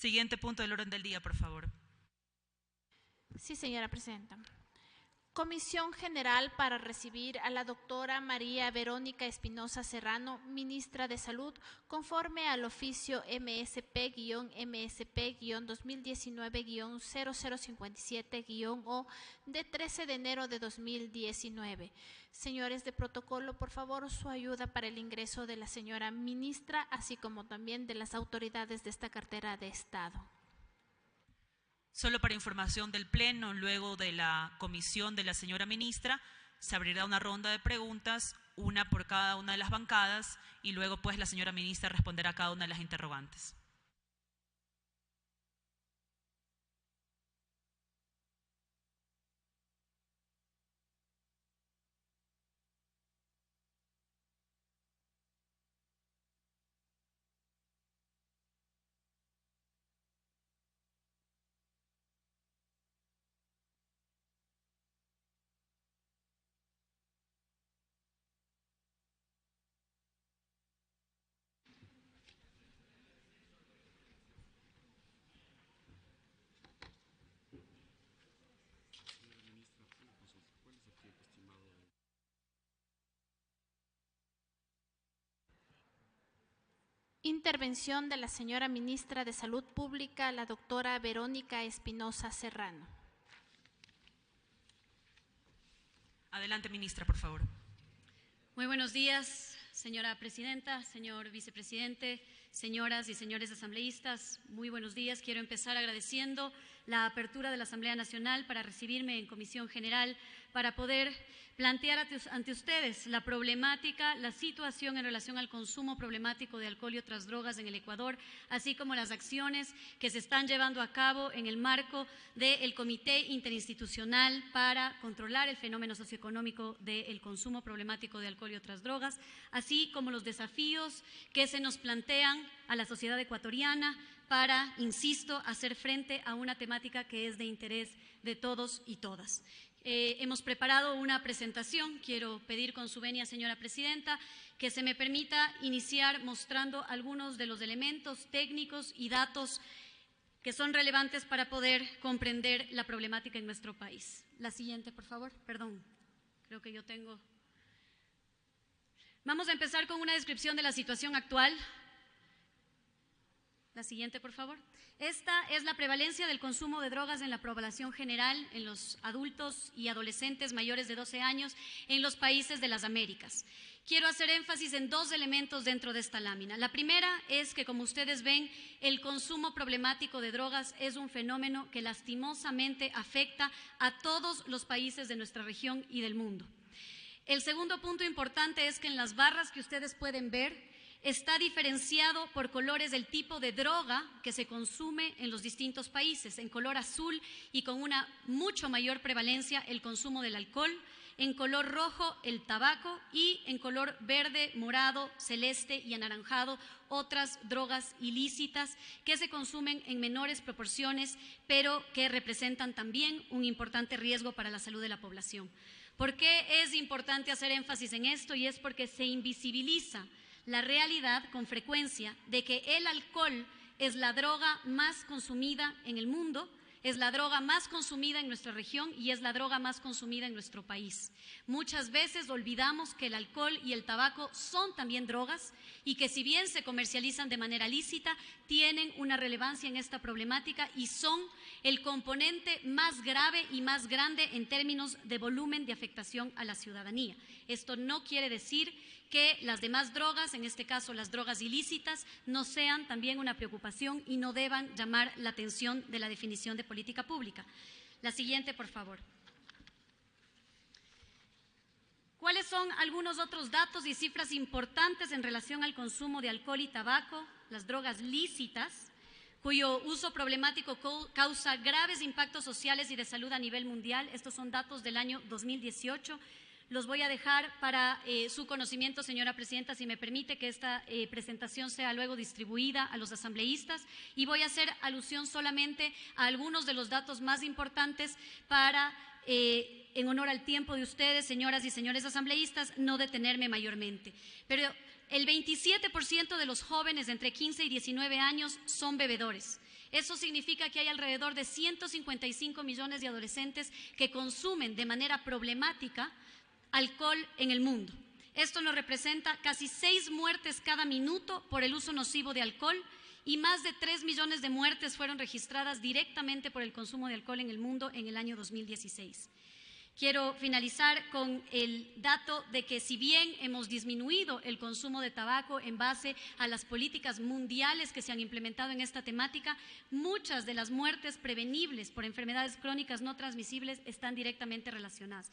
Siguiente punto del orden del día, por favor. Sí, señora presidenta. Comisión General para recibir a la doctora María Verónica Espinosa Serrano, ministra de Salud, conforme al oficio MSP-MSP-2019-0057-O de 13 de enero de 2019. Señores de protocolo, por favor, su ayuda para el ingreso de la señora ministra, así como también de las autoridades de esta cartera de Estado. Solo para información del Pleno, luego de la comisión de la señora ministra, se abrirá una ronda de preguntas, una por cada una de las bancadas, y luego pues la señora ministra responderá a cada una de las interrogantes. Intervención de la señora ministra de Salud Pública, la doctora Verónica Espinosa Serrano. Adelante, ministra, por favor. Muy buenos días, señora presidenta, señor vicepresidente, señoras y señores asambleístas. Muy buenos días. Quiero empezar agradeciendo la apertura de la Asamblea Nacional para recibirme en Comisión General para poder plantear ante ustedes la problemática, la situación en relación al consumo problemático de alcohol y otras drogas en el Ecuador, así como las acciones que se están llevando a cabo en el marco del Comité Interinstitucional para controlar el fenómeno socioeconómico del consumo problemático de alcohol y otras drogas, así como los desafíos que se nos plantean a la sociedad ecuatoriana para, insisto, hacer frente a una temática que es de interés de todos y todas. Hemos preparado una presentación. Quiero pedir con su venia, señora presidenta, que se me permita iniciar mostrando algunos de los elementos técnicos y datos que son relevantes para poder comprender la problemática en nuestro país. La siguiente, por favor. Perdón, creo que yo tengo… Vamos a empezar con una descripción de la situación actual. La siguiente, por favor. Esta es la prevalencia del consumo de drogas en la población general, en los adultos y adolescentes mayores de 12 años en los países de las Américas. Quiero hacer énfasis en dos elementos dentro de esta lámina. La primera es que, como ustedes ven, el consumo problemático de drogas es un fenómeno que lastimosamente afecta a todos los países de nuestra región y del mundo. El segundo punto importante es que en las barras que ustedes pueden ver, está diferenciado por colores del tipo de droga que se consume en los distintos países. En color azul y con una mucho mayor prevalencia el consumo del alcohol, en color rojo el tabaco y en color verde, morado, celeste y anaranjado otras drogas ilícitas que se consumen en menores proporciones, pero que representan también un importante riesgo para la salud de la población. ¿Por qué es importante hacer énfasis en esto? Y es porque se invisibiliza la realidad con frecuencia de que el alcohol es la droga más consumida en el mundo, es la droga más consumida en nuestra región y es la droga más consumida en nuestro país. Muchas veces olvidamos que el alcohol y el tabaco son también drogas y que, si bien se comercializan de manera lícita, tienen una relevancia en esta problemática y son el componente más grave y más grande en términos de volumen de afectación a la ciudadanía. Esto no quiere decir que las demás drogas, en este caso las drogas ilícitas, no sean también una preocupación y no deban llamar la atención de la definición de política pública. La siguiente, por favor. ¿Cuáles son algunos otros datos y cifras importantes en relación al consumo de alcohol y tabaco, las drogas lícitas, cuyo uso problemático causa graves impactos sociales y de salud a nivel mundial? Estos son datos del año 2018. Los voy a dejar para su conocimiento, señora presidenta, si me permite que esta presentación sea luego distribuida a los asambleístas, y voy a hacer alusión solamente a algunos de los datos más importantes para, en honor al tiempo de ustedes, señoras y señores asambleístas, no detenerme mayormente. Pero el 27% de los jóvenes entre 15 y 19 años son bebedores. Eso significa que hay alrededor de 155 millones de adolescentes que consumen de manera problemática alcohol en el mundo. Esto nos representa casi 6 muertes cada minuto por el uso nocivo de alcohol y más de 3 millones de muertes fueron registradas directamente por el consumo de alcohol en el mundo en el año 2016. Quiero finalizar con el dato de que si bien hemos disminuido el consumo de tabaco en base a las políticas mundiales que se han implementado en esta temática, muchas de las muertes prevenibles por enfermedades crónicas no transmisibles están directamente relacionadas.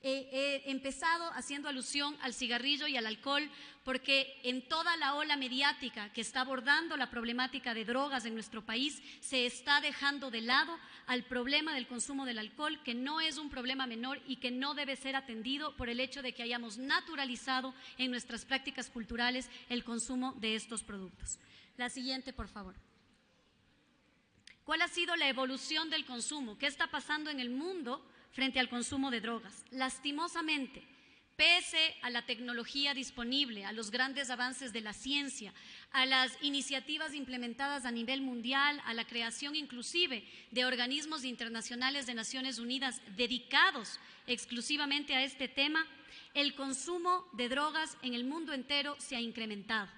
He empezado haciendo alusión al cigarrillo y al alcohol porque en toda la ola mediática que está abordando la problemática de drogas en nuestro país se está dejando de lado al problema del consumo del alcohol, que no es un problema menor y que no debe ser atendido por el hecho de que hayamos naturalizado en nuestras prácticas culturales el consumo de estos productos. La siguiente, por favor. ¿Cuál ha sido la evolución del consumo? ¿Qué está pasando en el mundo frente al consumo de drogas? Lastimosamente, pese a la tecnología disponible, a los grandes avances de la ciencia, a las iniciativas implementadas a nivel mundial, a la creación inclusive de organismos internacionales de Naciones Unidas dedicados exclusivamente a este tema, el consumo de drogas en el mundo entero se ha incrementado.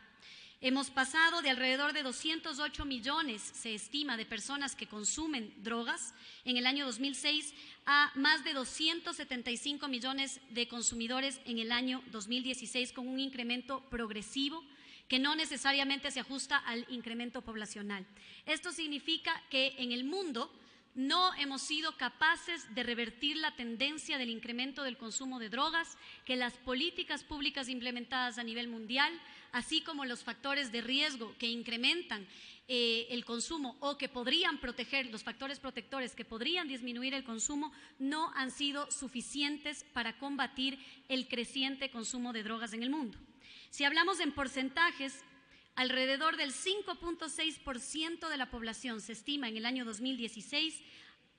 Hemos pasado de alrededor de 208 millones, se estima, de personas que consumen drogas en el año 2006 a más de 275 millones de consumidores en el año 2016, con un incremento progresivo que no necesariamente se ajusta al incremento poblacional. Esto significa que en el mundo no hemos sido capaces de revertir la tendencia del incremento del consumo de drogas, que las políticas públicas implementadas a nivel mundial, así como los factores de riesgo que incrementan el consumo o que podrían proteger, los factores protectores que podrían disminuir el consumo, no han sido suficientes para combatir el creciente consumo de drogas en el mundo. Si hablamos en porcentajes, alrededor del 5.6% de la población se estima en el año 2016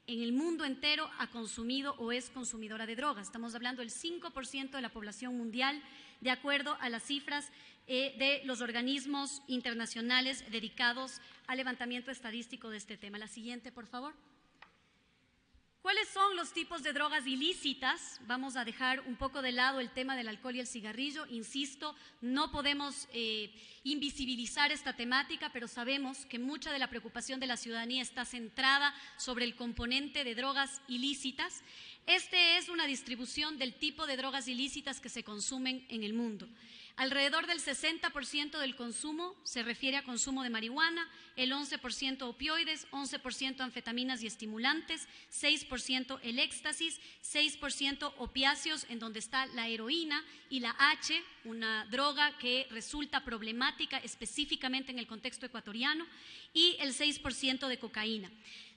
en el mundo entero ha consumido o es consumidora de drogas. Estamos hablando del 5% de la población mundial, de acuerdo a las cifras de los organismos internacionales dedicados al levantamiento estadístico de este tema. La siguiente, por favor. ¿Cuáles son los tipos de drogas ilícitas? Vamos a dejar un poco de lado el tema del alcohol y el cigarrillo. Insisto, no podemos invisibilizar esta temática, pero sabemos que mucha de la preocupación de la ciudadanía está centrada sobre el componente de drogas ilícitas. Este es una distribución del tipo de drogas ilícitas que se consumen en el mundo. Alrededor del 60% del consumo se refiere a consumo de marihuana, el 11% opioides, 11% anfetaminas y estimulantes, 6% el éxtasis, 6% opiáceos, en donde está la heroína y la H, una droga que resulta problemática específicamente en el contexto ecuatoriano, y el 6% de cocaína.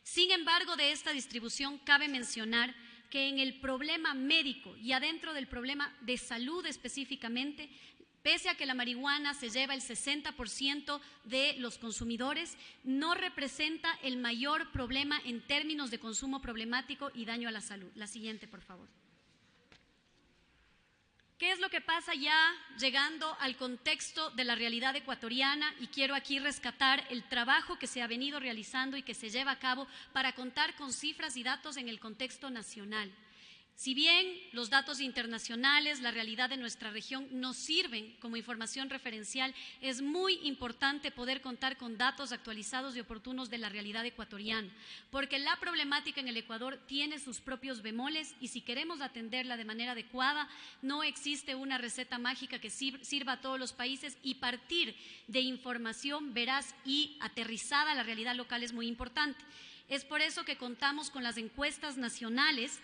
Sin embargo, de esta distribución cabe mencionar que en el problema médico y adentro del problema de salud específicamente, pese a que la marihuana se lleva el 60% de los consumidores, no representa el mayor problema en términos de consumo problemático y daño a la salud. La siguiente, por favor. ¿Qué es lo que pasa ya llegando al contexto de la realidad ecuatoriana? Y quiero aquí rescatar el trabajo que se ha venido realizando y que se lleva a cabo para contar con cifras y datos en el contexto nacional. Si bien los datos internacionales, la realidad de nuestra región nos sirven como información referencial, es muy importante poder contar con datos actualizados y oportunos de la realidad ecuatoriana, porque la problemática en el Ecuador tiene sus propios bemoles y si queremos atenderla de manera adecuada, no existe una receta mágica que sirva a todos los países y partir de información veraz y aterrizada a la realidad local es muy importante. Es por eso que contamos con las encuestas nacionales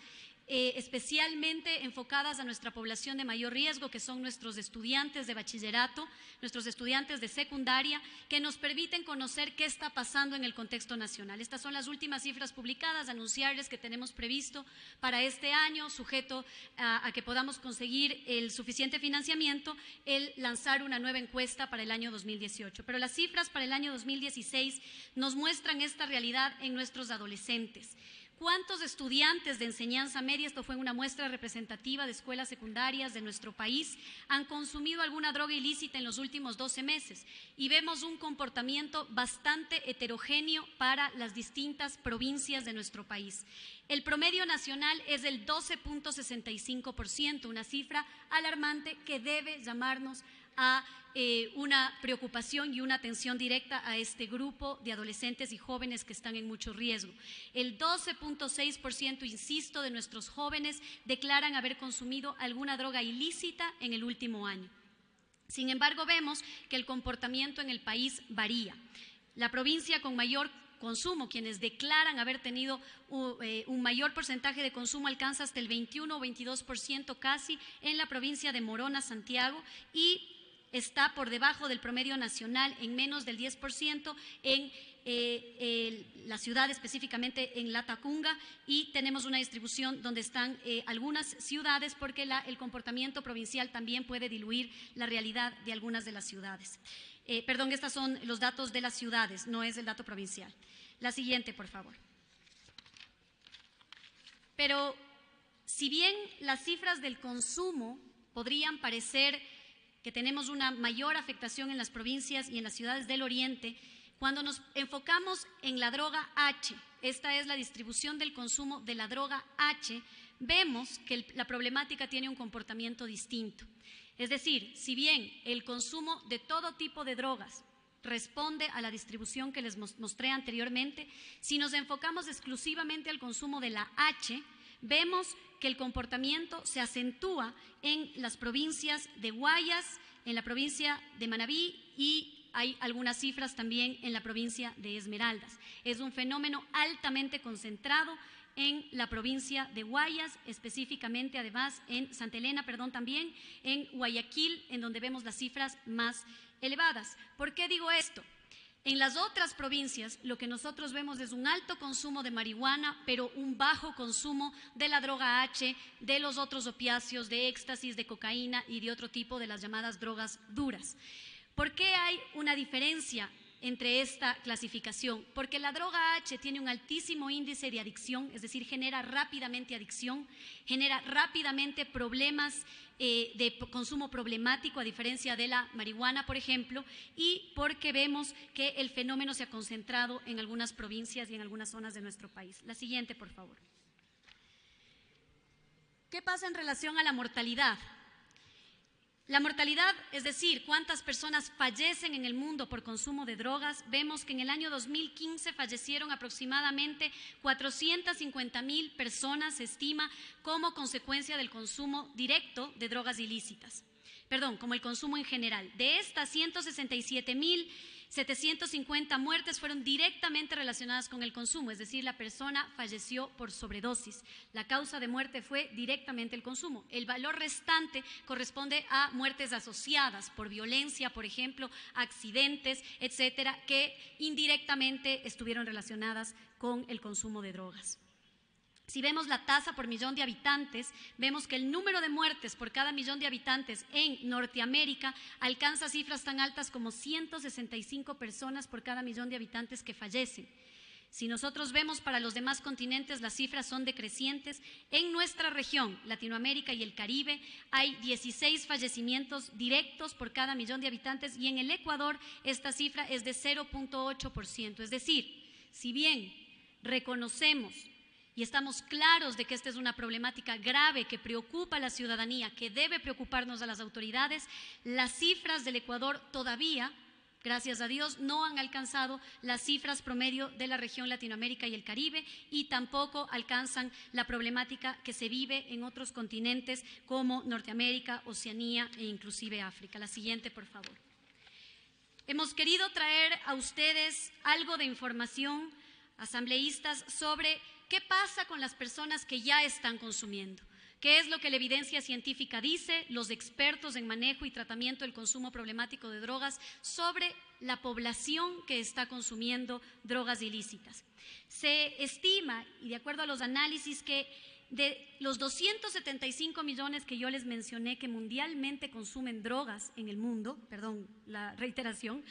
especialmente enfocadas a nuestra población de mayor riesgo, que son nuestros estudiantes de bachillerato, nuestros estudiantes de secundaria, que nos permiten conocer qué está pasando en el contexto nacional. Estas son las últimas cifras publicadas, anunciarles que tenemos previsto para este año, sujeto a que podamos conseguir el suficiente financiamiento, el lanzar una nueva encuesta para el año 2018. Pero las cifras para el año 2016 nos muestran esta realidad en nuestros adolescentes. cuántos estudiantes de enseñanza media, esto fue una muestra representativa de escuelas secundarias de nuestro país, han consumido alguna droga ilícita en los últimos 12 meses. Y vemos un comportamiento bastante heterogéneo para las distintas provincias de nuestro país. El promedio nacional es del 12.65%, una cifra alarmante que debe llamarnos a una preocupación y una atención directa a este grupo de adolescentes y jóvenes que están en mucho riesgo. El 12.6%, insisto, de nuestros jóvenes declaran haber consumido alguna droga ilícita en el último año. Sin embargo, vemos que el comportamiento en el país varía. La provincia con mayor consumo, quienes declaran haber tenido un mayor porcentaje de consumo, alcanza hasta el 21 o 22% casi en la provincia de Morona, Santiago, y está por debajo del promedio nacional en menos del 10% en la ciudad, específicamente en Latacunga, y tenemos una distribución donde están algunas ciudades, porque el comportamiento provincial también puede diluir la realidad de algunas de las ciudades. Perdón, estos son los datos de las ciudades, no es el dato provincial. La siguiente, por favor. Pero si bien las cifras del consumo podrían parecer que tenemos una mayor afectación en las provincias y en las ciudades del oriente, cuando nos enfocamos en la droga H, esta es la distribución del consumo de la droga H, vemos que la problemática tiene un comportamiento distinto. Es decir, si bien el consumo de todo tipo de drogas responde a la distribución que les mostré anteriormente, si nos enfocamos exclusivamente al consumo de la H, vemos que el comportamiento se acentúa en las provincias de Guayas, en la provincia de Manabí, y hay algunas cifras también en la provincia de Esmeraldas. Es un fenómeno altamente concentrado en la provincia de Guayas, específicamente además en Santa Elena, también en Guayaquil, en donde vemos las cifras más elevadas. ¿Por qué digo esto? En las otras provincias lo que nosotros vemos es un alto consumo de marihuana, pero un bajo consumo de la droga H, de los otros opiáceos, de éxtasis, de cocaína y de otro tipo de las llamadas drogas duras. ¿Por qué hay una diferencia entre esta clasificación? Porque la droga H tiene un altísimo índice de adicción, es decir, genera rápidamente adicción, genera rápidamente problemas de consumo problemático, a diferencia de la marihuana, por ejemplo, y porque vemos que el fenómeno se ha concentrado en algunas provincias y en algunas zonas de nuestro país. La siguiente, por favor. ¿Qué pasa en relación a la mortalidad? La mortalidad, es decir, cuántas personas fallecen en el mundo por consumo de drogas, vemos que en el año 2015 fallecieron aproximadamente 450,000 personas, se estima, como consecuencia del consumo directo de drogas ilícitas. Perdón, como el consumo en general. De estas, 167,750 muertes fueron directamente relacionadas con el consumo, es decir, la persona falleció por sobredosis. La causa de muerte fue directamente el consumo. El valor restante corresponde a muertes asociadas por violencia, por ejemplo, accidentes, etcétera, que indirectamente estuvieron relacionadas con el consumo de drogas. Si vemos la tasa por millón de habitantes, vemos que el número de muertes por cada millón de habitantes en Norteamérica alcanza cifras tan altas como 165 personas por cada millón de habitantes que fallecen. Si nosotros vemos para los demás continentes, las cifras son decrecientes. En nuestra región, Latinoamérica y el Caribe, hay 16 fallecimientos directos por cada millón de habitantes, y en el Ecuador esta cifra es de 0.8%. Es decir, si bien reconocemos y estamos claros de que esta es una problemática grave que preocupa a la ciudadanía, que debe preocuparnos a las autoridades, las cifras del Ecuador todavía, gracias a Dios, no han alcanzado las cifras promedio de la región Latinoamérica y el Caribe, y tampoco alcanzan la problemática que se vive en otros continentes como Norteamérica, Oceanía e inclusive África. La siguiente, por favor. Hemos querido traer a ustedes algo de información, asambleístas, sobre qué pasa con las personas que ya están consumiendo. ¿Qué es lo que la evidencia científica dice, los expertos en manejo y tratamiento del consumo problemático de drogas, sobre la población que está consumiendo drogas ilícitas? Se estima, y de acuerdo a los análisis, que de los 275 millones que yo les mencioné que mundialmente consumen drogas en el mundo, perdón la reiteración,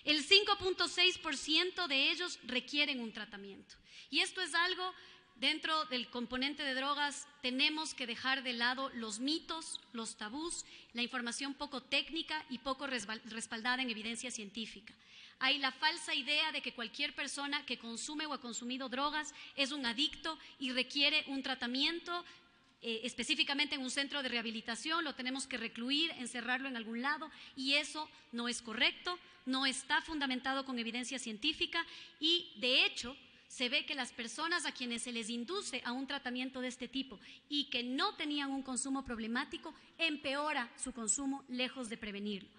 el 5.6% de ellos requieren un tratamiento. Y esto es algo dentro del componente de drogas tenemos que dejar de lado los mitos, los tabús, la información poco técnica y poco respaldada en evidencia científica. Hay la falsa idea de que cualquier persona que consume o ha consumido drogas es un adicto y requiere un tratamiento, específicamente en un centro de rehabilitación, lo tenemos que recluir, encerrarlo en algún lado, y eso no es correcto, no está fundamentado con evidencia científica y, de hecho, se ve que las personas a quienes se les induce a un tratamiento de este tipo y que no tenían un consumo problemático, empeora su consumo lejos de prevenirlo.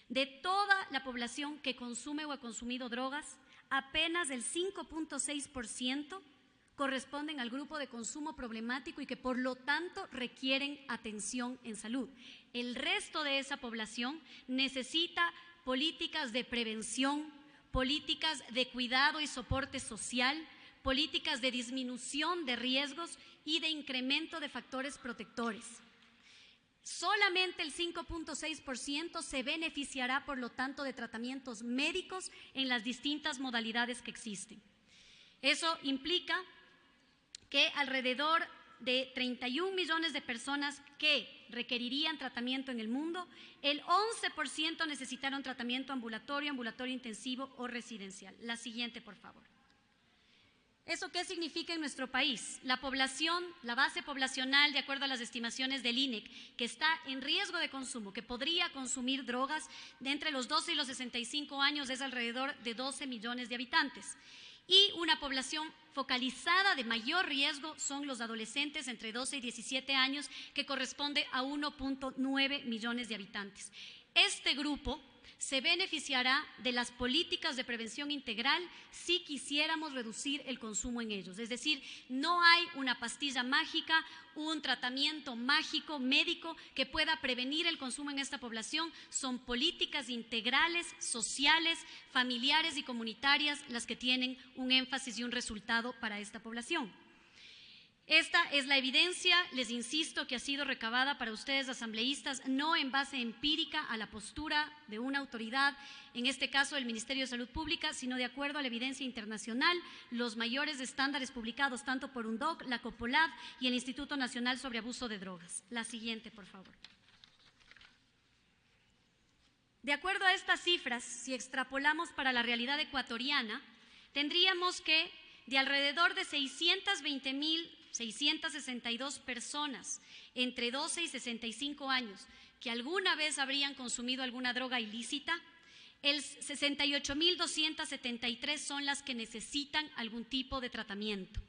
De toda la población que consume o ha consumido drogas, apenas el 5.6% corresponden al grupo de consumo problemático y que por lo tanto requieren atención en salud. El resto de esa población necesita políticas de prevención, políticas de cuidado y soporte social, políticas de disminución de riesgos y de incremento de factores protectores. Solamente el 5.6% se beneficiará, por lo tanto, de tratamientos médicos en las distintas modalidades que existen. Eso implica que alrededor de 31 millones de personas que requerirían tratamiento en el mundo, el 11% necesitaron tratamiento ambulatorio, ambulatorio intensivo o residencial. La siguiente, por favor. ¿Eso qué significa en nuestro país? La población, la base poblacional, de acuerdo a las estimaciones del INEC, que está en riesgo de consumo, que podría consumir drogas de entre los 12 y los 65 años, es alrededor de 12 millones de habitantes. Y una población focalizada de mayor riesgo son los adolescentes entre 12 y 17 años, que corresponde a 1.9 millones de habitantes. Este grupo se beneficiará de las políticas de prevención integral si quisiéramos reducir el consumo en ellos. Es decir, no hay una pastilla mágica, un tratamiento mágico médico que pueda prevenir el consumo en esta población. Son políticas integrales, sociales, familiares y comunitarias las que tienen un énfasis y un resultado para esta población. Esta es la evidencia, les insisto, que ha sido recabada para ustedes, asambleístas, no en base empírica a la postura de una autoridad, en este caso el Ministerio de Salud Pública, sino de acuerdo a la evidencia internacional, los mayores estándares publicados tanto por UNDOC, la COPOLAD y el Instituto Nacional sobre Abuso de Drogas. La siguiente, por favor. De acuerdo a estas cifras, si extrapolamos para la realidad ecuatoriana, tendríamos que de alrededor de 620.662 personas entre 12 y 65 años que alguna vez habrían consumido alguna droga ilícita, el 68.273 son las que necesitan algún tipo de tratamiento.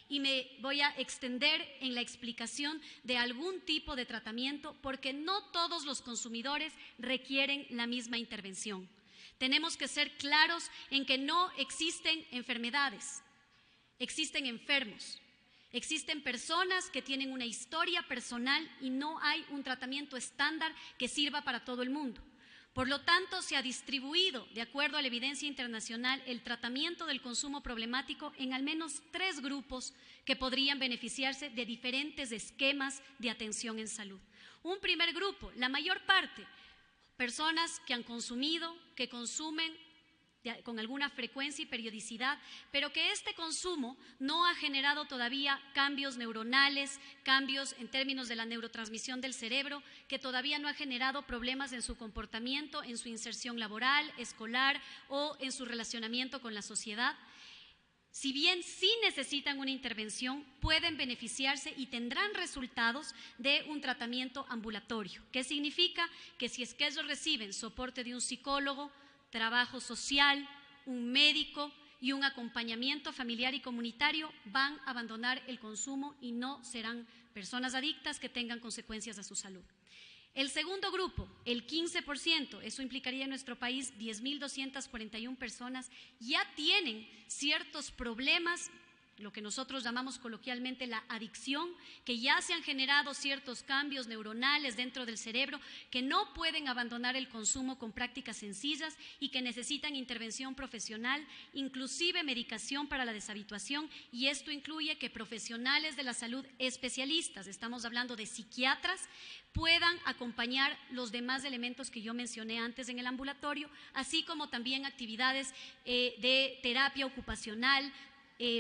Y me voy a extender en la explicación de algún tipo de tratamiento porque no todos los consumidores requieren la misma intervención. Tenemos que ser claros en que no existen enfermedades. Existen enfermos, existen personas que tienen una historia personal y no hay un tratamiento estándar que sirva para todo el mundo. Por lo tanto, se ha distribuido, de acuerdo a la evidencia internacional, el tratamiento del consumo problemático en al menos 3 grupos que podrían beneficiarse de diferentes esquemas de atención en salud. Un primer grupo, la mayor parte, personas que han consumido, que consumen con alguna frecuencia y periodicidad, pero que este consumo no ha generado todavía cambios neuronales, cambios en términos de la neurotransmisión del cerebro, que todavía no ha generado problemas en su comportamiento, en su inserción laboral, escolar o en su relacionamiento con la sociedad. Si bien sí necesitan una intervención, pueden beneficiarse y tendrán resultados de un tratamiento ambulatorio. ¿Qué significa? Que si es que ellos reciben soporte de un psicólogo, trabajo social, un médico y un acompañamiento familiar y comunitario, van a abandonar el consumo y no serán personas adictas que tengan consecuencias a su salud. El segundo grupo, el 15%, eso implicaría en nuestro país 10.241 personas, ya tienen ciertos problemas, lo que nosotros llamamos coloquialmente la adicción, que ya se han generado ciertos cambios neuronales dentro del cerebro, que no pueden abandonar el consumo con prácticas sencillas y que necesitan intervención profesional, inclusive medicación para la deshabituación, y esto incluye que profesionales de la salud especialistas, estamos hablando de psiquiatras, puedan acompañar los demás elementos que yo mencioné antes en el ambulatorio, así como también actividades de terapia ocupacional,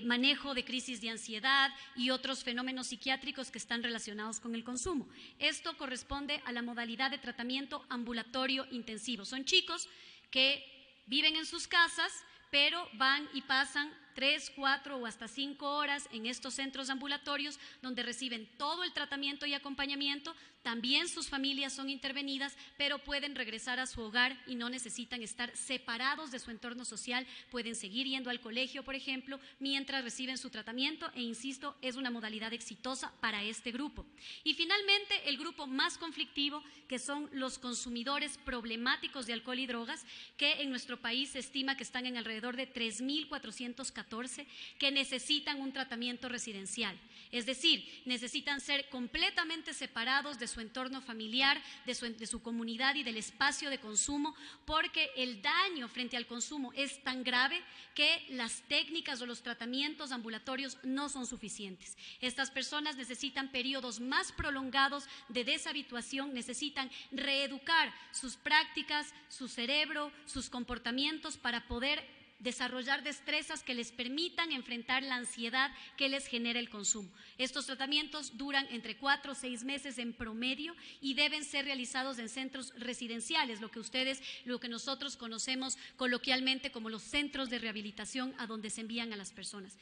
manejo de crisis de ansiedad y otros fenómenos psiquiátricos que están relacionados con el consumo. Esto corresponde a la modalidad de tratamiento ambulatorio intensivo. Son chicos que viven en sus casas, pero van y pasan 3, 4 o hasta 5 horas en estos centros ambulatorios donde reciben todo el tratamiento y acompañamiento. También sus familias son intervenidas, pero pueden regresar a su hogar y no necesitan estar separados de su entorno social, pueden seguir yendo al colegio, por ejemplo, mientras reciben su tratamiento e, insisto, es una modalidad exitosa para este grupo. Y finalmente, el grupo más conflictivo, que son los consumidores problemáticos de alcohol y drogas, que en nuestro país se estima que están en alrededor de 3.414, que necesitan un tratamiento residencial. Es decir, necesitan ser completamente separados de su entorno familiar, de su comunidad y del espacio de consumo, porque el daño frente al consumo es tan grave que las técnicas o los tratamientos ambulatorios no son suficientes. Estas personas necesitan periodos más prolongados de deshabituación, necesitan reeducar sus prácticas, su cerebro, sus comportamientos para poder desarrollar destrezas que les permitan enfrentar la ansiedad que les genera el consumo. Estos tratamientos duran entre 4 o 6 meses en promedio y deben ser realizados en centros residenciales, lo que nosotros conocemos coloquialmente como los centros de rehabilitación a donde se envían a las personas.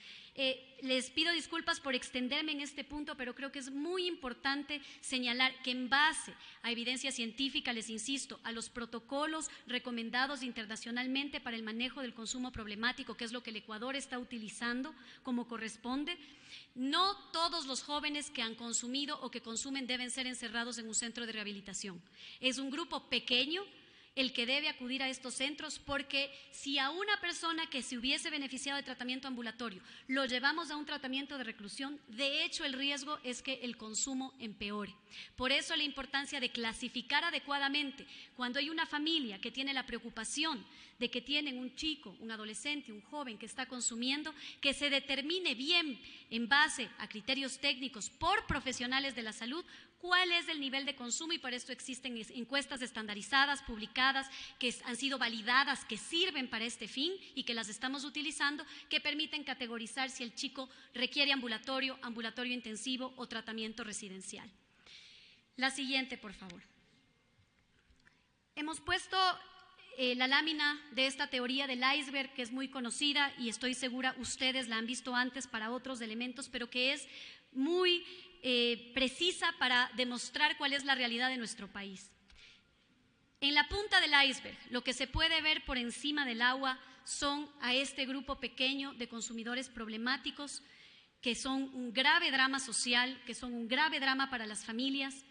Les pido disculpas por extenderme en este punto, pero creo que es muy importante señalar que en base a evidencia científica, les insisto, a los protocolos recomendados internacionalmente para el manejo del consumo problemático, que es lo que el Ecuador está utilizando como corresponde, no todos los jóvenes que han consumido o que consumen deben ser encerrados en un centro de rehabilitación. Es un grupo pequeño el que debe acudir a estos centros, porque si a una persona que se hubiese beneficiado de tratamiento ambulatorio lo llevamos a un tratamiento de reclusión, de hecho el riesgo es que el consumo empeore. Por eso la importancia de clasificar adecuadamente cuando hay una familia que tiene la preocupación de que tienen un chico, un adolescente, un joven que está consumiendo, que se determine bien en base a criterios técnicos por profesionales de la salud cuál es el nivel de consumo, y para esto existen encuestas estandarizadas, publicadas, que han sido validadas, que sirven para este fin y que las estamos utilizando, que permiten categorizar si el chico requiere ambulatorio, ambulatorio intensivo o tratamiento residencial. La siguiente, por favor. Hemos puesto la lámina de esta teoría del iceberg, que es muy conocida y estoy segura ustedes la han visto antes para otros elementos, pero que es muy precisa para demostrar cuál es la realidad de nuestro país. En la punta del iceberg, lo que se puede ver por encima del agua son a este grupo pequeño de consumidores problemáticos, que son un grave drama social, que son un grave drama para las familias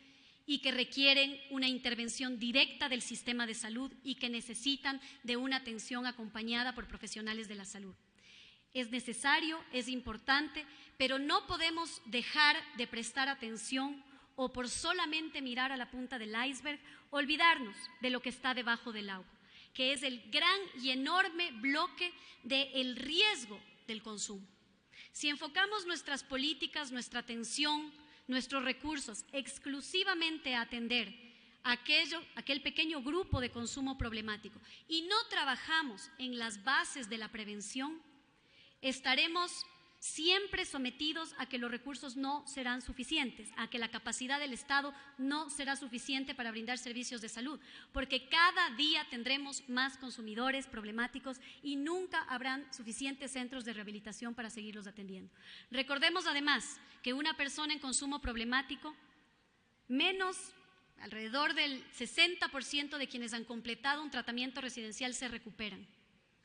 y que requieren una intervención directa del sistema de salud y que necesitan de una atención acompañada por profesionales de la salud. Es necesario, es importante, pero no podemos dejar de prestar atención o por solamente mirar a la punta del iceberg, olvidarnos de lo que está debajo del agua, que es el gran y enorme bloque del riesgo del consumo. Si enfocamos nuestras políticas, nuestra atención, nuestros recursos exclusivamente a atender aquel pequeño grupo de consumo problemático y no trabajamos en las bases de la prevención, estaremos siempre sometidos a que los recursos no serán suficientes, a que la capacidad del Estado no será suficiente para brindar servicios de salud, porque cada día tendremos más consumidores problemáticos y nunca habrán suficientes centros de rehabilitación para seguirlos atendiendo. Recordemos además que una persona en consumo problemático, alrededor del 60% de quienes han completado un tratamiento residencial se recuperan.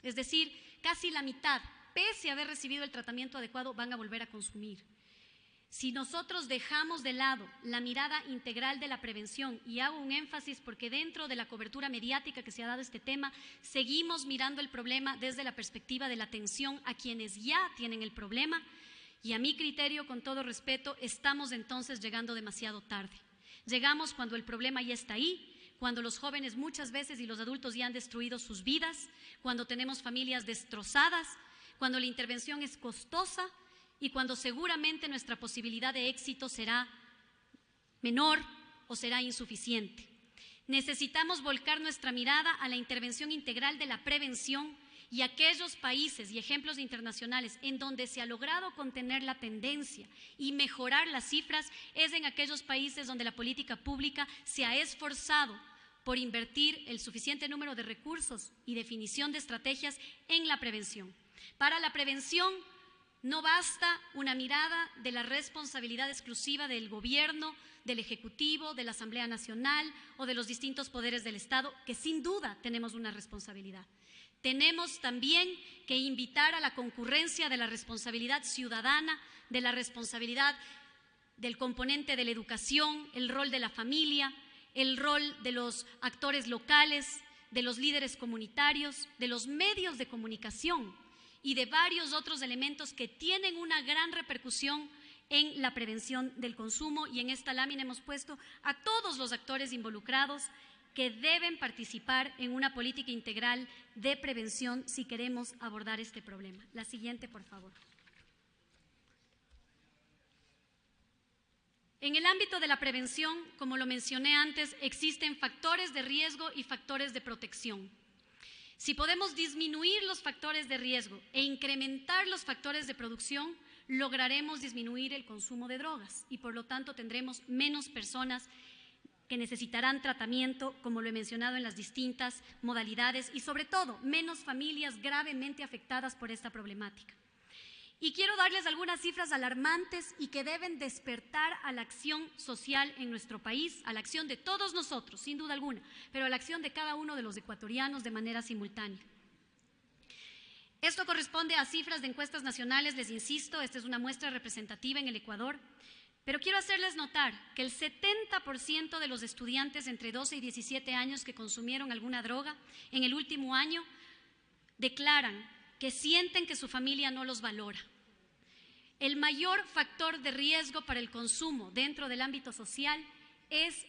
Es decir, casi la mitad, pese a haber recibido el tratamiento adecuado, van a volver a consumir. Si nosotros dejamos de lado la mirada integral de la prevención, y hago un énfasis porque dentro de la cobertura mediática que se ha dado a este tema, seguimos mirando el problema desde la perspectiva de la atención a quienes ya tienen el problema, y a mi criterio, con todo respeto, estamos entonces llegando demasiado tarde. Llegamos cuando el problema ya está ahí, cuando los jóvenes muchas veces y los adultos ya han destruido sus vidas, cuando tenemos familias destrozadas, cuando la intervención es costosa y cuando seguramente nuestra posibilidad de éxito será menor o será insuficiente. Necesitamos volcar nuestra mirada a la intervención integral de la prevención Y aquellos países y ejemplos internacionales en donde se ha logrado contener la tendencia y mejorar las cifras es en aquellos países donde la política pública se ha esforzado por invertir el suficiente número de recursos y definición de estrategias en la prevención. Para la prevención no basta una mirada de la responsabilidad exclusiva del gobierno, del Ejecutivo, de la Asamblea Nacional o de los distintos poderes del Estado, que sin duda tenemos una responsabilidad. Tenemos también que invitar a la concurrencia de la responsabilidad ciudadana, de la responsabilidad del componente de la educación, el rol de la familia, el rol de los actores locales, de los líderes comunitarios, de los medios de comunicación y de varios otros elementos que tienen una gran repercusión en la prevención del consumo. Y en esta lámina hemos puesto a todos los actores involucrados que deben participar en una política integral de prevención si queremos abordar este problema. La siguiente, por favor. En el ámbito de la prevención, como lo mencioné antes, existen factores de riesgo y factores de protección. Si podemos disminuir los factores de riesgo e incrementar los factores de producción, lograremos disminuir el consumo de drogas y por lo tanto tendremos menos personas que necesitarán tratamiento, como lo he mencionado, en las distintas modalidades y sobre todo menos familias gravemente afectadas por esta problemática. Y quiero darles algunas cifras alarmantes y que deben despertar a la acción social en nuestro país, a la acción de todos nosotros, sin duda alguna, pero a la acción de cada uno de los ecuatorianos de manera simultánea. Esto corresponde a cifras de encuestas nacionales, les insisto, esta es una muestra representativa en el Ecuador, pero quiero hacerles notar que el 70% de los estudiantes entre 12 y 17 años que consumieron alguna droga en el último año declaran que sienten que su familia no los valora. El mayor factor de riesgo para el consumo dentro del ámbito social es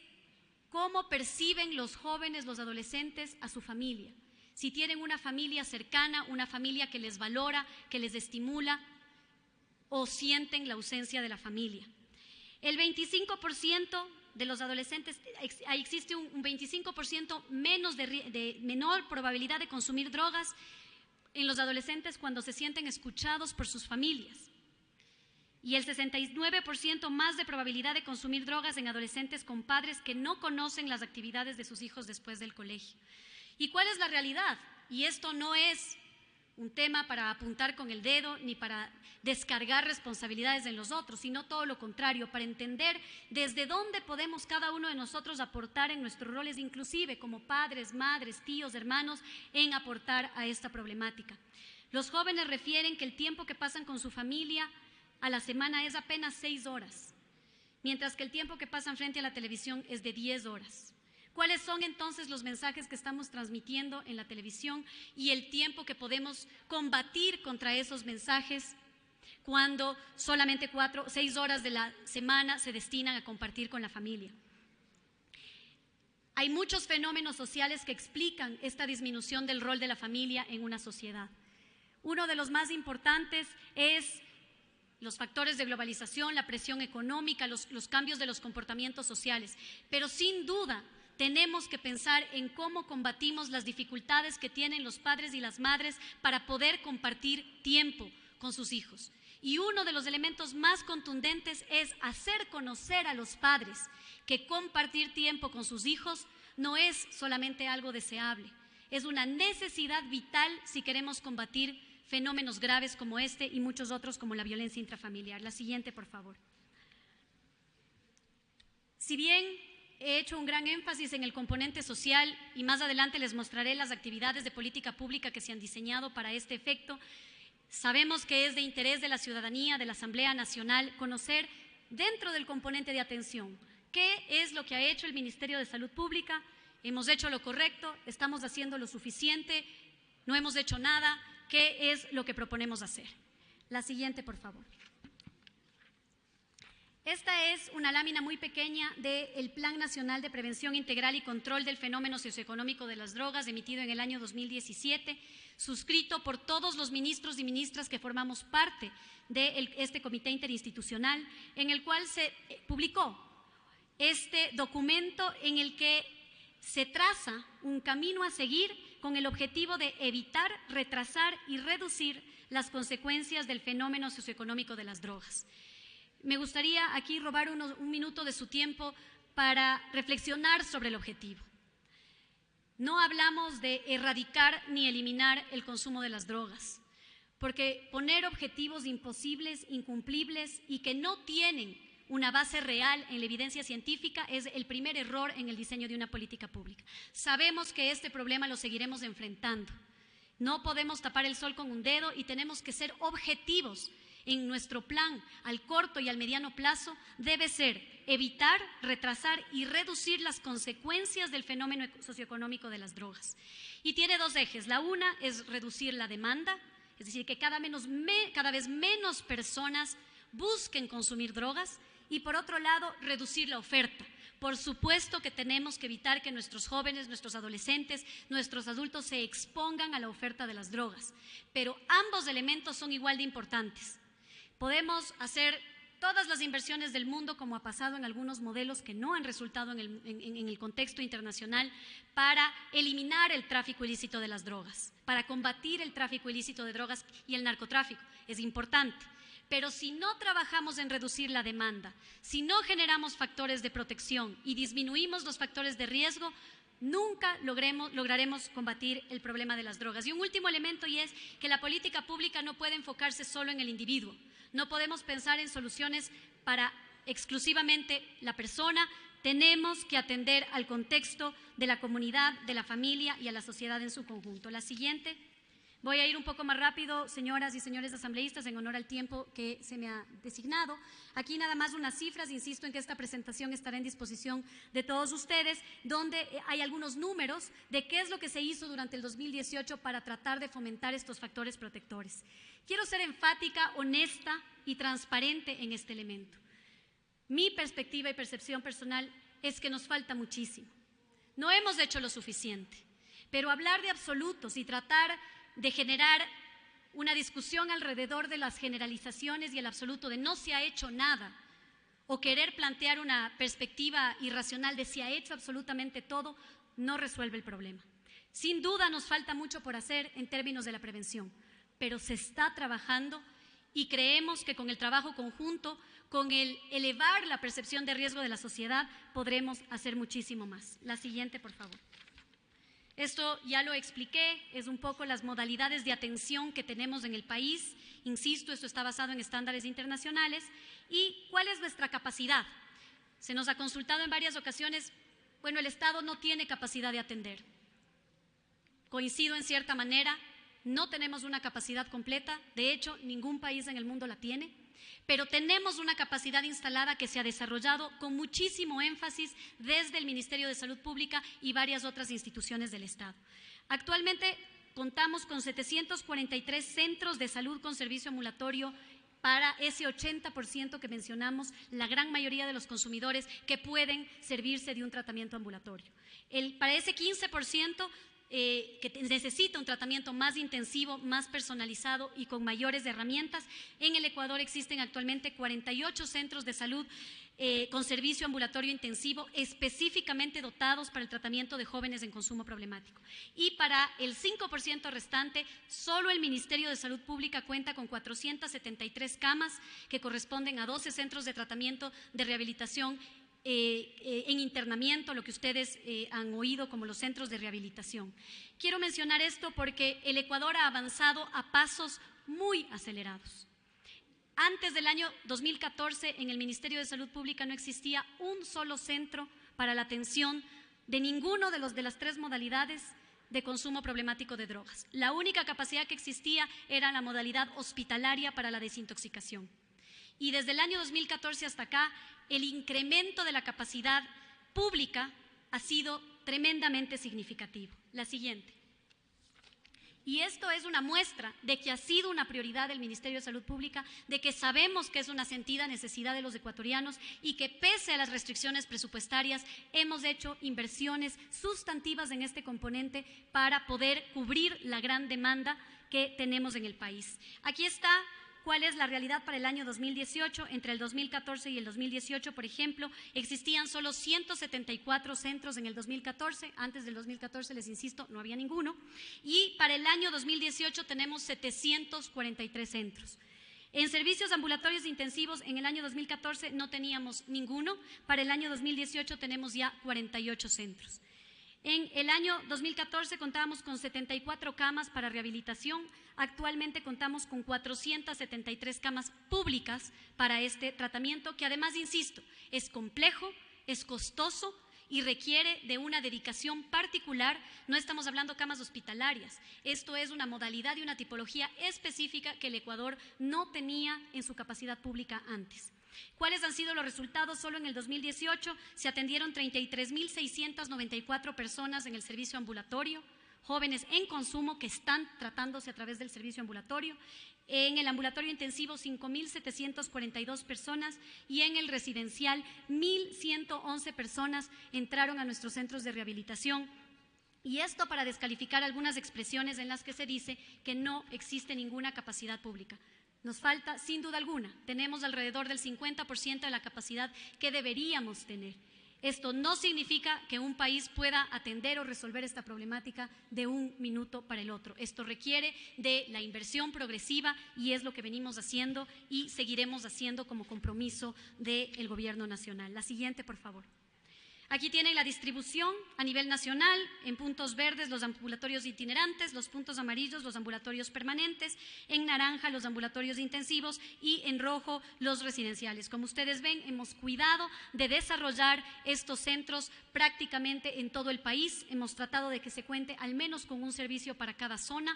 cómo perciben los jóvenes, los adolescentes a su familia. Si tienen una familia cercana, una familia que les valora, que les estimula, o sienten la ausencia de la familia. El 25% de los adolescentes, existe un 25% menos de menor probabilidad de consumir drogas en los adolescentes cuando se sienten escuchados por sus familias. Y el 69% más de probabilidad de consumir drogas en adolescentes con padres que no conocen las actividades de sus hijos después del colegio. ¿Y cuál es la realidad? Y esto no es un tema para apuntar con el dedo ni para descargar responsabilidades en los otros, sino todo lo contrario, para entender desde dónde podemos cada uno de nosotros aportar en nuestros roles, inclusive como padres, madres, tíos, hermanos, en aportar a esta problemática. Los jóvenes refieren que el tiempo que pasan con su familia a la semana es apenas 6 horas, mientras que el tiempo que pasan frente a la televisión es de 10 horas. ¿Cuáles son entonces los mensajes que estamos transmitiendo en la televisión y el tiempo que podemos combatir contra esos mensajes cuando solamente 6 horas de la semana se destinan a compartir con la familia? Hay muchos fenómenos sociales que explican esta disminución del rol de la familia en una sociedad. Uno de los más importantes es los factores de globalización, la presión económica, los cambios de los comportamientos sociales, pero sin duda tenemos que pensar en cómo combatimos las dificultades que tienen los padres y las madres para poder compartir tiempo con sus hijos. Y uno de los elementos más contundentes es hacer conocer a los padres que compartir tiempo con sus hijos no es solamente algo deseable, es una necesidad vital si queremos combatir fenómenos graves como este y muchos otros como la violencia intrafamiliar. La siguiente, por favor. Si bien he hecho un gran énfasis en el componente social y más adelante les mostraré las actividades de política pública que se han diseñado para este efecto, sabemos que es de interés de la ciudadanía, de la Asamblea Nacional, conocer dentro del componente de atención qué es lo que ha hecho el Ministerio de Salud Pública. ¿Hemos hecho lo correcto? ¿Estamos haciendo lo suficiente? ¿No hemos hecho nada? ¿Qué es lo que proponemos hacer? La siguiente, por favor. Esta es una lámina muy pequeña del Plan Nacional de Prevención Integral y Control del Fenómeno Socioeconómico de las Drogas, emitido en el año 2017, suscrito por todos los ministros y ministras que formamos parte de este comité interinstitucional, en el cual se publicó este documento en el que se traza un camino a seguir con el objetivo de evitar, retrasar y reducir las consecuencias del fenómeno socioeconómico de las drogas. Me gustaría aquí robar un minuto de su tiempo para reflexionar sobre el objetivo. No hablamos de erradicar ni eliminar el consumo de las drogas, porque poner objetivos imposibles, incumplibles y que no tienen una base real en la evidencia científica es el primer error en el diseño de una política pública. Sabemos que este problema lo seguiremos enfrentando. No podemos tapar el sol con un dedo y tenemos que ser objetivos. En nuestro plan al corto y al mediano plazo debe ser evitar, retrasar y reducir las consecuencias del fenómeno socioeconómico de las drogas. Y tiene dos ejes. La una es reducir la demanda, es decir, que cada vez menos personas busquen consumir drogas, y por otro lado, reducir la oferta. Por supuesto que tenemos que evitar que nuestros jóvenes, nuestros adolescentes, nuestros adultos se expongan a la oferta de las drogas, pero ambos elementos son igual de importantes. Podemos hacer todas las inversiones del mundo, como ha pasado en algunos modelos que no han resultado en el contexto internacional, para eliminar el tráfico ilícito de las drogas, para combatir el tráfico ilícito de drogas y el narcotráfico. Es importante. Pero si no trabajamos en reducir la demanda, si no generamos factores de protección y disminuimos los factores de riesgo, nunca lograremos combatir el problema de las drogas. Y un último elemento, y es que la política pública no puede enfocarse solo en el individuo. No podemos pensar en soluciones para exclusivamente la persona. Tenemos que atender al contexto de la comunidad, de la familia y a la sociedad en su conjunto. La siguiente. Voy a ir un poco más rápido, señoras y señores asambleístas, en honor al tiempo que se me ha designado. Aquí nada más unas cifras, insisto en que esta presentación estará en disposición de todos ustedes, donde hay algunos números de qué es lo que se hizo durante el 2018 para tratar de fomentar estos factores protectores. Quiero ser enfática, honesta y transparente en este elemento. Mi perspectiva y percepción personal es que nos falta muchísimo. No hemos hecho lo suficiente, pero hablar de absolutos y tratar de generar una discusión alrededor de las generalizaciones y el absoluto de no se ha hecho nada, o querer plantear una perspectiva irracional de se ha hecho absolutamente todo, no resuelve el problema. Sin duda nos falta mucho por hacer en términos de la prevención, pero se está trabajando y creemos que con el trabajo conjunto, con el elevar la percepción de riesgo de la sociedad, podremos hacer muchísimo más. La siguiente, por favor. Esto ya lo expliqué, es un poco las modalidades de atención que tenemos en el país. Insisto, esto está basado en estándares internacionales. ¿Y cuál es nuestra capacidad? Se nos ha consultado en varias ocasiones, bueno, el Estado no tiene capacidad de atender. Coincido en cierta manera, no tenemos una capacidad completa, de hecho, ningún país en el mundo la tiene. Pero tenemos una capacidad instalada que se ha desarrollado con muchísimo énfasis desde el Ministerio de Salud Pública y varias otras instituciones del Estado. Actualmente contamos con 743 centros de salud con servicio ambulatorio para ese 80% que mencionamos, la gran mayoría de los consumidores que pueden servirse de un tratamiento ambulatorio. Para ese 15%, que necesita un tratamiento más intensivo, más personalizado y con mayores herramientas. En el Ecuador existen actualmente 48 centros de salud con servicio ambulatorio intensivo específicamente dotados para el tratamiento de jóvenes en consumo problemático. Y para el 5% restante, solo el Ministerio de Salud Pública cuenta con 473 camas que corresponden a 12 centros de tratamiento de rehabilitación en internamiento, lo que ustedes han oído como los centros de rehabilitación. Quiero mencionar esto porque el Ecuador ha avanzado a pasos muy acelerados. Antes del año 2014, en el Ministerio de Salud Pública no existía un solo centro para la atención de ninguno de las tres modalidades de consumo problemático de drogas. La única capacidad que existía era la modalidad hospitalaria para la desintoxicación. Y desde el año 2014 hasta acá, el incremento de la capacidad pública ha sido tremendamente significativo. La siguiente. Y esto es una muestra de que ha sido una prioridad del Ministerio de Salud Pública, de que sabemos que es una sentida necesidad de los ecuatorianos y que pese a las restricciones presupuestarias hemos hecho inversiones sustantivas en este componente para poder cubrir la gran demanda que tenemos en el país. Aquí está cuál es la realidad para el año 2018. Entre el 2014 y el 2018, por ejemplo, existían solo 174 centros en el 2014. Antes del 2014, les insisto, no había ninguno. Y para el año 2018 tenemos 743 centros. En servicios ambulatorios intensivos, en el año 2014 no teníamos ninguno. Para el año 2018 tenemos ya 48 centros. En el año 2014 contábamos con 74 camas para rehabilitación. Actualmente contamos con 473 camas públicas para este tratamiento, que además, insisto, es complejo, es costoso y requiere de una dedicación particular. No estamos hablando de camas hospitalarias. Esto es una modalidad y una tipología específica que el Ecuador no tenía en su capacidad pública antes. ¿Cuáles han sido los resultados? Solo en el 2018 se atendieron 33.694 personas en el servicio ambulatorio, jóvenes en consumo que están tratándose a través del servicio ambulatorio. En el ambulatorio intensivo, 5.742 personas, y en el residencial, 1.111 personas entraron a nuestros centros de rehabilitación. Y esto para descalificar algunas expresiones en las que se dice que no existe ninguna capacidad pública. Nos falta, sin duda alguna, tenemos alrededor del 50% de la capacidad que deberíamos tener. Esto no significa que un país pueda atender o resolver esta problemática de un minuto para el otro. Esto requiere de la inversión progresiva y es lo que venimos haciendo y seguiremos haciendo como compromiso del Gobierno nacional. La siguiente, por favor. Aquí tienen la distribución a nivel nacional. En puntos verdes los ambulatorios itinerantes, los puntos amarillos los ambulatorios permanentes, en naranja los ambulatorios intensivos y en rojo los residenciales. Como ustedes ven, hemos cuidado de desarrollar estos centros prácticamente en todo el país. Hemos tratado de que se cuente al menos con un servicio para cada zona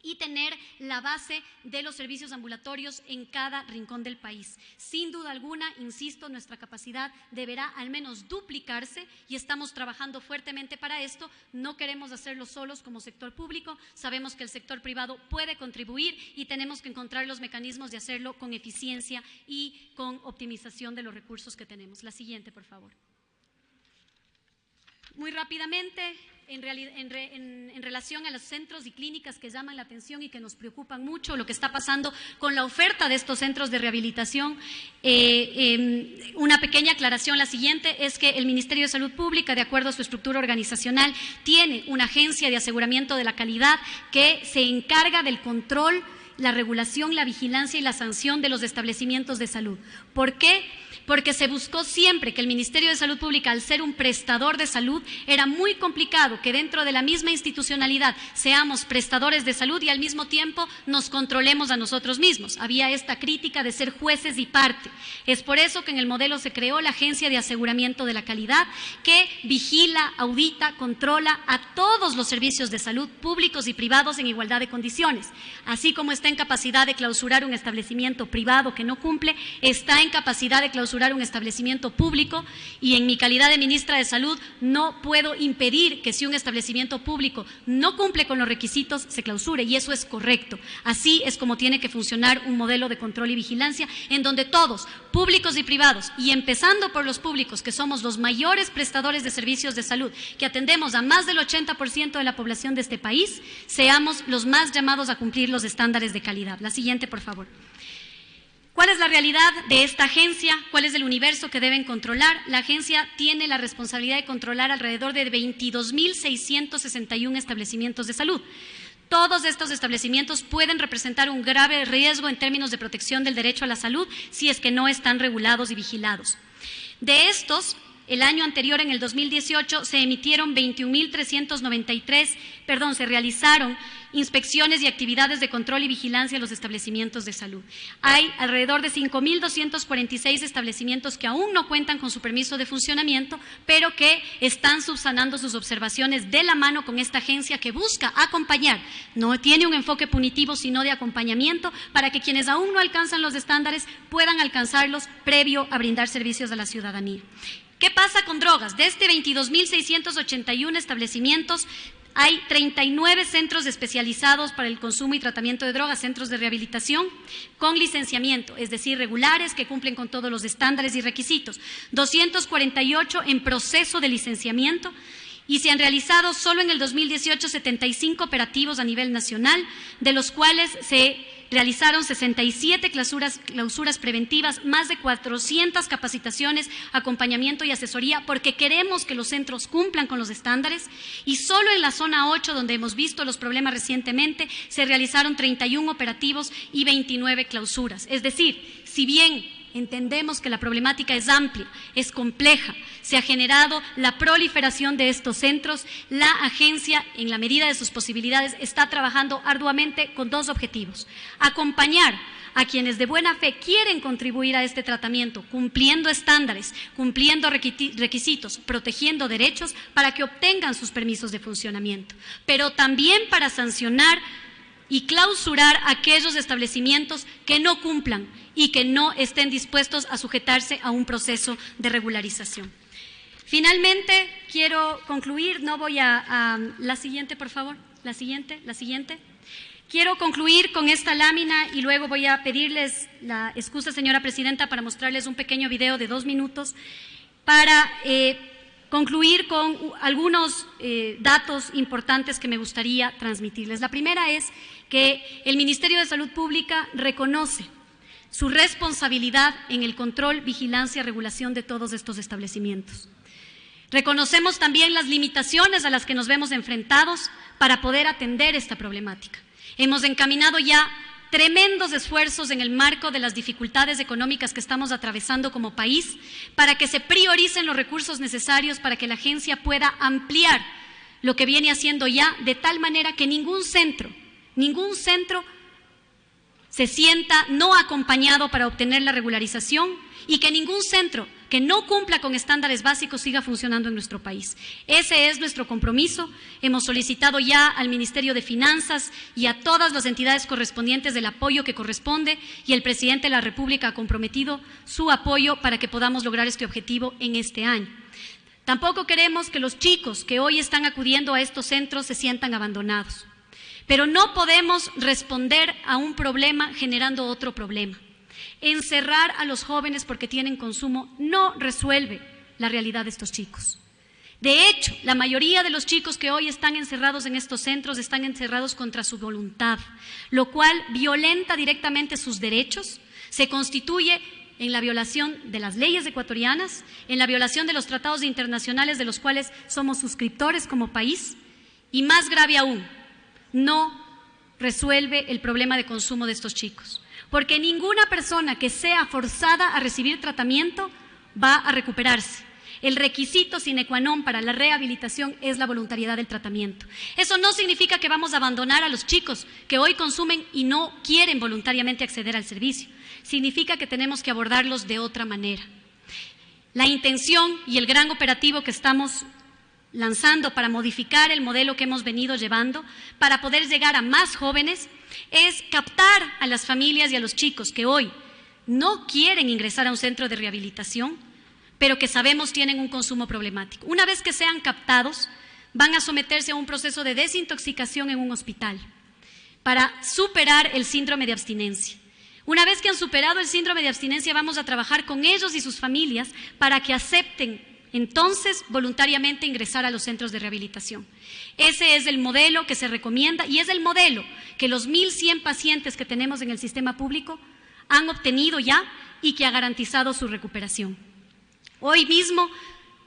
y tener la base de los servicios ambulatorios en cada rincón del país. Sin duda alguna, insisto, nuestra capacidad deberá al menos duplicarse y estamos trabajando fuertemente para esto. No queremos hacerlo solos como sector público, sabemos que el sector privado puede contribuir y tenemos que encontrar los mecanismos de hacerlo con eficiencia y con optimización de los recursos que tenemos. La siguiente, por favor. Muy rápidamente, en relación a los centros y clínicas que llaman la atención y que nos preocupan mucho, lo que está pasando con la oferta de estos centros de rehabilitación. Una pequeña aclaración, la siguiente, es que el Ministerio de Salud Pública, de acuerdo a su estructura organizacional, tiene una agencia de aseguramiento de la calidad que se encarga del control, la regulación, la vigilancia y la sanción de los establecimientos de salud. ¿Por qué? Porque se buscó siempre que el Ministerio de Salud Pública, al ser un prestador de salud, era muy complicado que dentro de la misma institucionalidad seamos prestadores de salud y al mismo tiempo nos controlemos a nosotros mismos. Había esta crítica de ser jueces y parte. Es por eso que en el modelo se creó la Agencia de Aseguramiento de la Calidad, que vigila, audita, controla a todos los servicios de salud públicos y privados en igualdad de condiciones. Así como está en capacidad de clausurar un establecimiento privado que no cumple, está en capacidad de clausurar un establecimiento público, y en mi calidad de ministra de Salud no puedo impedir que si un establecimiento público no cumple con los requisitos se clausure, y eso es correcto. Así es como tiene que funcionar un modelo de control y vigilancia en donde todos, públicos y privados, y empezando por los públicos, que somos los mayores prestadores de servicios de salud, que atendemos a más del 80% de la población de este país, seamos los más llamados a cumplir los estándares de calidad. La siguiente, por favor. ¿Cuál es la realidad de esta agencia? ¿Cuál es el universo que deben controlar? La agencia tiene la responsabilidad de controlar alrededor de 22.661 establecimientos de salud. Todos estos establecimientos pueden representar un grave riesgo en términos de protección del derecho a la salud si es que no están regulados y vigilados. De estos, el año anterior, en el 2018, se realizaron inspecciones y actividades de control y vigilancia en los establecimientos de salud. Hay alrededor de 5.246 establecimientos que aún no cuentan con su permiso de funcionamiento, pero que están subsanando sus observaciones de la mano con esta agencia que busca acompañar. No tiene un enfoque punitivo, sino de acompañamiento, para que quienes aún no alcanzan los estándares puedan alcanzarlos previo a brindar servicios a la ciudadanía. ¿Qué pasa con drogas? De este 22.681 establecimientos, hay 39 centros especializados para el consumo y tratamiento de drogas, centros de rehabilitación con licenciamiento, es decir, regulares, que cumplen con todos los estándares y requisitos, 248 en proceso de licenciamiento, y se han realizado solo en el 2018 75 operativos a nivel nacional, de los cuales se realizaron 67 clausuras preventivas, más de 400 capacitaciones, acompañamiento y asesoría, porque queremos que los centros cumplan con los estándares, y solo en la zona 8, donde hemos visto los problemas recientemente, se realizaron 31 operativos y 29 clausuras. Es decir, si bien entendemos que la problemática es amplia, es compleja, se ha generado la proliferación de estos centros, la agencia, en la medida de sus posibilidades, está trabajando arduamente con dos objetivos: acompañar a quienes de buena fe quieren contribuir a este tratamiento, cumpliendo estándares, cumpliendo requisitos, protegiendo derechos para que obtengan sus permisos de funcionamiento, pero también para sancionar y clausurar aquellos establecimientos que no cumplan y que no estén dispuestos a sujetarse a un proceso de regularización. Finalmente, quiero concluir, no voy a la siguiente, por favor, la siguiente. Quiero concluir con esta lámina y luego voy a pedirles la excusa, señora presidenta, para mostrarles un pequeño video de 2 minutos para concluir con algunos datos importantes que me gustaría transmitirles. La primera es que el Ministerio de Salud Pública reconoce su responsabilidad en el control, vigilancia y regulación de todos estos establecimientos. Reconocemos también las limitaciones a las que nos vemos enfrentados para poder atender esta problemática. Hemos encaminado ya tremendos esfuerzos en el marco de las dificultades económicas que estamos atravesando como país para que se prioricen los recursos necesarios para que la agencia pueda ampliar lo que viene haciendo ya, de tal manera que ningún centro se sienta no acompañado para obtener la regularización y que ningún centro que no cumpla con estándares básicos siga funcionando en nuestro país. Ese es nuestro compromiso. Hemos solicitado ya al Ministerio de Finanzas y a todas las entidades correspondientes el apoyo que corresponde, y el presidente de la República ha comprometido su apoyo para que podamos lograr este objetivo en este año. Tampoco queremos que los chicos que hoy están acudiendo a estos centros se sientan abandonados. Pero no podemos responder a un problema generando otro problema. Encerrar a los jóvenes porque tienen consumo no resuelve la realidad de estos chicos. De hecho, la mayoría de los chicos que hoy están encerrados en estos centros están encerrados contra su voluntad, lo cual violenta directamente sus derechos, se constituye en la violación de las leyes ecuatorianas, en la violación de los tratados internacionales de los cuales somos suscriptores como país, y más grave aún, no resuelve el problema de consumo de estos chicos, porque ninguna persona que sea forzada a recibir tratamiento va a recuperarse. El requisito sine qua non para la rehabilitación es la voluntariedad del tratamiento. Eso no significa que vamos a abandonar a los chicos que hoy consumen y no quieren voluntariamente acceder al servicio. Significa que tenemos que abordarlos de otra manera. La intención y el gran operativo que estamos lanzando para modificar el modelo que hemos venido llevando, para poder llegar a más jóvenes, es captar a las familias y a los chicos que hoy no quieren ingresar a un centro de rehabilitación, pero que sabemos tienen un consumo problemático. Una vez que sean captados, van a someterse a un proceso de desintoxicación en un hospital para superar el síndrome de abstinencia. Una vez que han superado el síndrome de abstinencia, vamos a trabajar con ellos y sus familias para que acepten entonces voluntariamente ingresar a los centros de rehabilitación. Ese es el modelo que se recomienda y es el modelo que los 1.100 pacientes que tenemos en el sistema público han obtenido ya y que ha garantizado su recuperación. Hoy mismo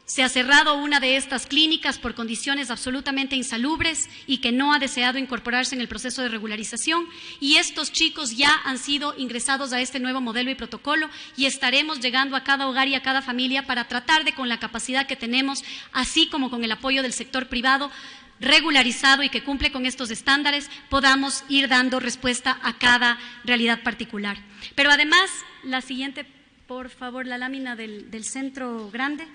se ha cerrado una de estas clínicas por condiciones absolutamente insalubres y que no ha deseado incorporarse en el proceso de regularización, y estos chicos ya han sido ingresados a este nuevo modelo y protocolo, y estaremos llegando a cada hogar y a cada familia para tratar de, con la capacidad que tenemos, así como con el apoyo del sector privado regularizado y que cumple con estos estándares, podamos ir dando respuesta a cada realidad particular. Pero además, la siguiente, por favor, la lámina del centro grande.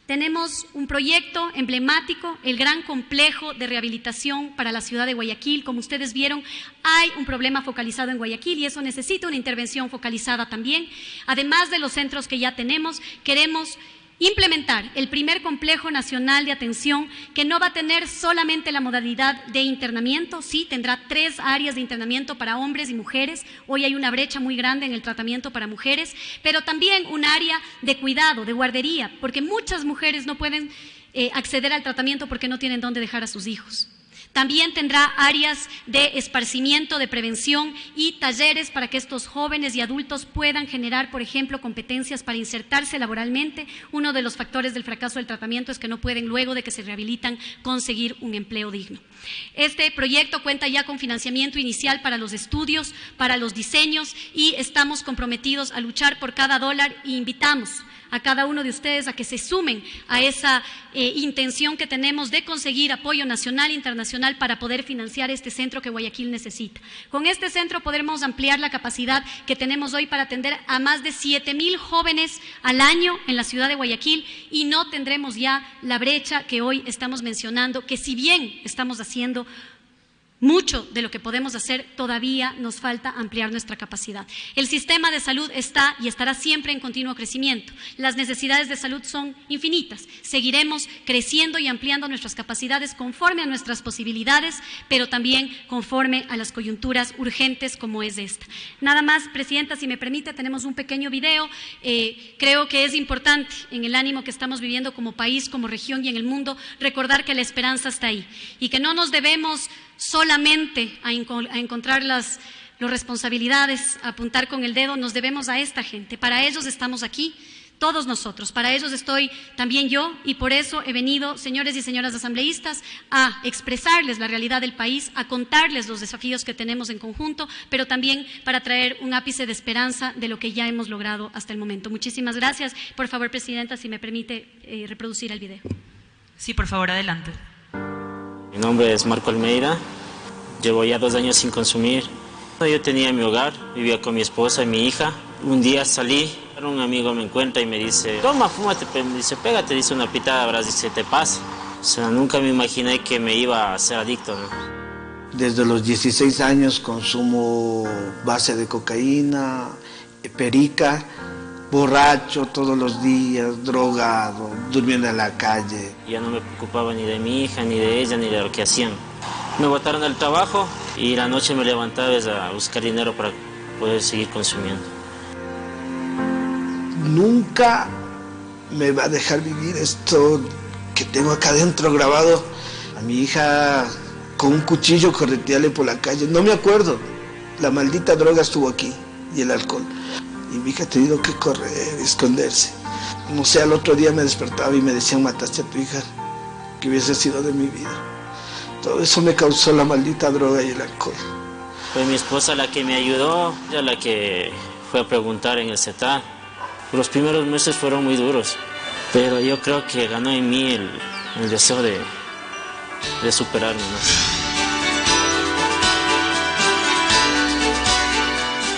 Tenemos un proyecto emblemático, el gran complejo de rehabilitación para la ciudad de Guayaquil. Como ustedes vieron, hay un problema focalizado en Guayaquil y eso necesita una intervención focalizada también. Además de los centros que ya tenemos, queremos implementar el primer complejo nacional de atención que no va a tener solamente la modalidad de internamiento, sí, tendrá 3 áreas de internamiento para hombres y mujeres. Hoy hay una brecha muy grande en el tratamiento para mujeres, pero también un área de cuidado, de guardería, porque muchas mujeres no pueden acceder al tratamiento porque no tienen dónde dejar a sus hijos. También tendrá áreas de esparcimiento, de prevención y talleres para que estos jóvenes y adultos puedan generar, por ejemplo, competencias para insertarse laboralmente. Uno de los factores del fracaso del tratamiento es que no pueden, luego de que se rehabilitan, conseguir un empleo digno. Este proyecto cuenta ya con financiamiento inicial para los estudios, para los diseños, y estamos comprometidos a luchar por cada dólar e invitamos a cada uno de ustedes a que se sumen a esa intención que tenemos de conseguir apoyo nacional e internacional para poder financiar este centro que Guayaquil necesita. Con este centro podremos ampliar la capacidad que tenemos hoy para atender a más de 7,000 jóvenes al año en la ciudad de Guayaquil, y no tendremos ya la brecha que hoy estamos mencionando, que si bien estamos haciendo mucho de lo que podemos hacer, todavía nos falta ampliar nuestra capacidad. El sistema de salud está y estará siempre en continuo crecimiento. Las necesidades de salud son infinitas. Seguiremos creciendo y ampliando nuestras capacidades conforme a nuestras posibilidades, pero también conforme a las coyunturas urgentes como es esta. Nada más, Presidenta, si me permite, tenemos un pequeño video. Creo que es importante, en el ánimo que estamos viviendo como país, como región y en el mundo, recordar que la esperanza está ahí y que no nos debemos solamente a encontrar las responsabilidades, a apuntar con el dedo. Nos debemos a esta gente. Para ellos estamos aquí, todos nosotros. Para ellos estoy también yo, y por eso he venido, señores y señoras asambleístas, a expresarles la realidad del país, a contarles los desafíos que tenemos en conjunto, pero también para traer un ápice de esperanza de lo que ya hemos logrado hasta el momento. Muchísimas gracias. Por favor, Presidenta, si me permite reproducir el video. Sí, por favor, adelante. Mi nombre es Marco Almeida, llevo ya 2 años sin consumir. Yo tenía mi hogar, vivía con mi esposa y mi hija. Un día salí, un amigo me encuentra y me dice, toma, fúmate, me dice, pégate, dice una pitada, verás, dice, te pasa. O sea, nunca me imaginé que me iba a ser adicto, ¿no? Desde los 16 años consumo base de cocaína, perica, borracho todos los días, drogado, durmiendo en la calle. Ya no me preocupaba ni de mi hija, ni de ella, ni de lo que hacían. Me botaron del trabajo y la noche me levantaba a buscar dinero para poder seguir consumiendo. Nunca me va a dejar vivir esto que tengo acá adentro grabado. A mi hija con un cuchillo corretearle por la calle. No me acuerdo. La maldita droga estuvo aquí y el alcohol. Y mi hija ha tenido que correr, esconderse. No sé, al otro día me despertaba y me decían, mataste a tu hija, que hubiese sido de mi vida. Todo eso me causó la maldita droga y el alcohol. Fue mi esposa la que me ayudó, ella la que fue a preguntar en el CETA. Los primeros meses fueron muy duros, pero yo creo que ganó en mí el deseo de superarme, ¿no?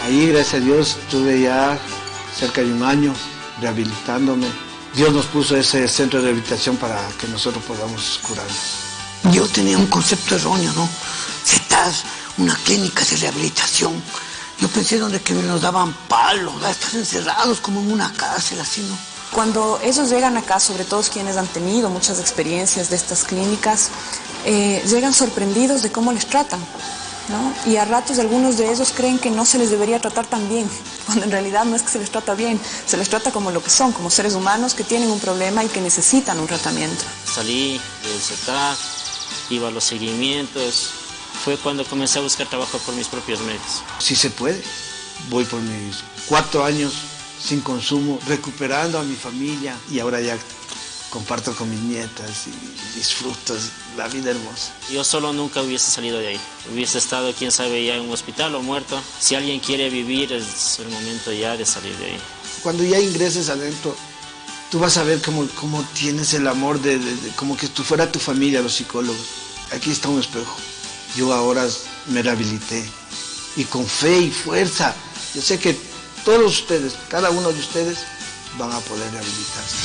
Ahí, gracias a Dios, estuve ya cerca de un año rehabilitándome. Dios nos puso ese centro de rehabilitación para que nosotros podamos curarnos. Yo tenía un concepto erróneo, ¿no? CETAS, una clínica de rehabilitación. Yo pensé donde que nos daban palos, estar encerrados como en una cárcel, así, ¿no? Cuando ellos llegan acá, sobre todo quienes han tenido muchas experiencias de estas clínicas, llegan sorprendidos de cómo les tratan, ¿no? Y a ratos algunos de ellos creen que no se les debería tratar tan bien, cuando en realidad no es que se les trata bien, se les trata como lo que son, como seres humanos que tienen un problema y que necesitan un tratamiento. Salí del CETA, iba a los seguimientos, fue cuando comencé a buscar trabajo por mis propios medios. Si se puede, voy por mis 4 años sin consumo, recuperando a mi familia, y ahora ya comparto con mis nietas y disfruto la vida hermosa. Yo solo nunca hubiese salido de ahí. Hubiese estado, quién sabe, ya en un hospital o muerto. Si alguien quiere vivir, es el momento ya de salir de ahí. Cuando ya ingreses adentro, tú vas a ver cómo tienes el amor como que tú fuera tu familia, los psicólogos. Aquí está un espejo. Yo ahora me rehabilité y con fe y fuerza. Yo sé que todos ustedes, cada uno de ustedes, van a poder rehabilitarse.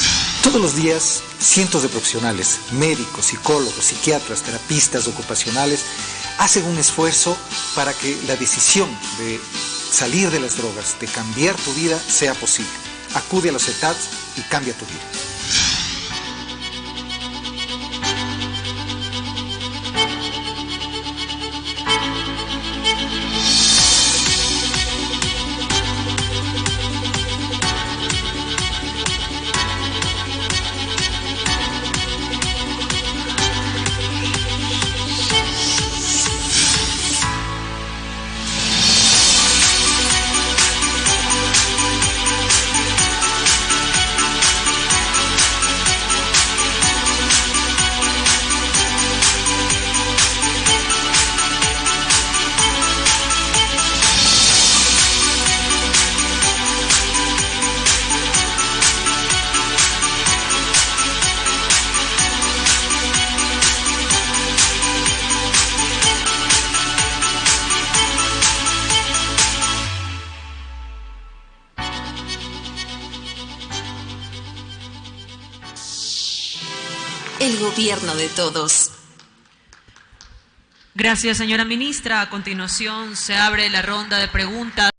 Todos los días, cientos de profesionales, médicos, psicólogos, psiquiatras, terapistas ocupacionales, hacen un esfuerzo para que la decisión de salir de las drogas, de cambiar tu vida, sea posible. Acude a los CETAS y cambia tu vida. el gobierno de todos. Gracias, señora ministra. A continuación se abre la ronda de preguntas.